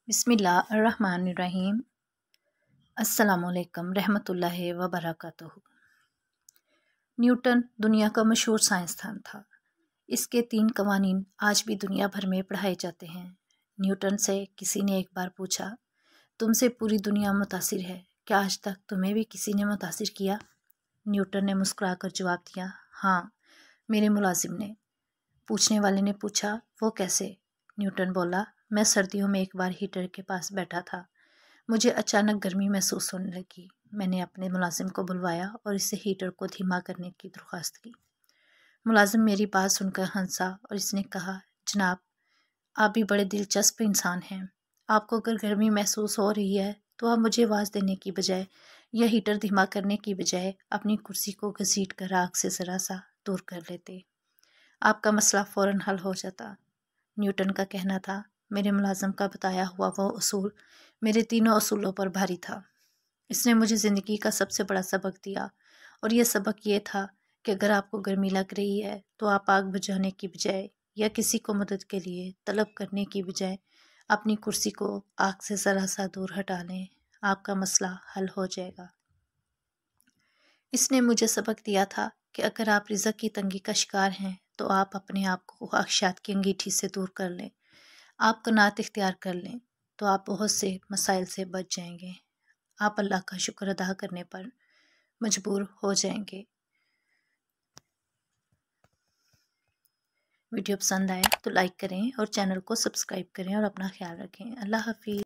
बिस्मिल्लाहिर्रहमानिर्रहीम। अस्सलामुअलैकुम रहमतुल्लाहि व बरकातुहू। न्यूटन दुनिया का मशहूर साइंसदान था। इसके 3 कवानीन आज भी दुनिया भर में पढ़ाए जाते हैं। न्यूटन से किसी ने एक बार पूछा, तुमसे पूरी दुनिया मुतासिर है, क्या आज तक तुम्हें भी किसी ने मुतासिर किया? न्यूटन ने मुस्कुराकर जवाब दिया, हाँ, मेरे मुलाजिम ने। पूछने वाले ने पूछा, वो कैसे? न्यूटन बोला, मैं सर्दियों में एक बार हीटर के पास बैठा था। मुझे अचानक गर्मी महसूस होने लगी। मैंने अपने मुलाजिम को बुलवाया और इससे हीटर को धीमा करने की दरख्वास्त की। मुलाजिम मेरी बात सुनकर हंसा और इसने कहा, जनाब, आप भी बड़े दिलचस्प इंसान हैं। आपको अगर गर्मी महसूस हो रही है तो आप मुझे आवाज़ देने की बजाय या हीटर धीमा करने की बजाय अपनी कुर्सी को घसीट कर आग से ज़रा सा दूर कर लेते। आपका मसला फ़ौरन हल हो जाता। न्यूटन का कहना था, मेरे मुलाजिम का बताया हुआ वो उसूल मेरे तीनों उसूलों पर भारी था। इसने मुझे ज़िंदगी का सबसे बड़ा सबक दिया और यह सबक ये था कि अगर आपको गर्मी लग रही है तो आप आग बुझाने की बजाय या किसी को मदद के लिए तलब करने की बजाय अपनी कुर्सी को आग से ज़रा सा दूर हटा लें। आपका मसला हल हो जाएगा। इसने मुझे सबक दिया था कि अगर आप रिज़्क़ की तंगी का शिकार हैं तो आप अपने आप को ख्वाहिशात की अंगीठी से दूर कर लें। आप क़नाअत इख्तियार कर लें तो आप बहुत से मसाइल से बच जाएंगे। आप अल्लाह का शुक्र अदा करने पर मजबूर हो जाएंगे। वीडियो पसंद आए तो लाइक करें और चैनल को सब्सक्राइब करें और अपना ख्याल रखें। अल्लाह हाफिज़।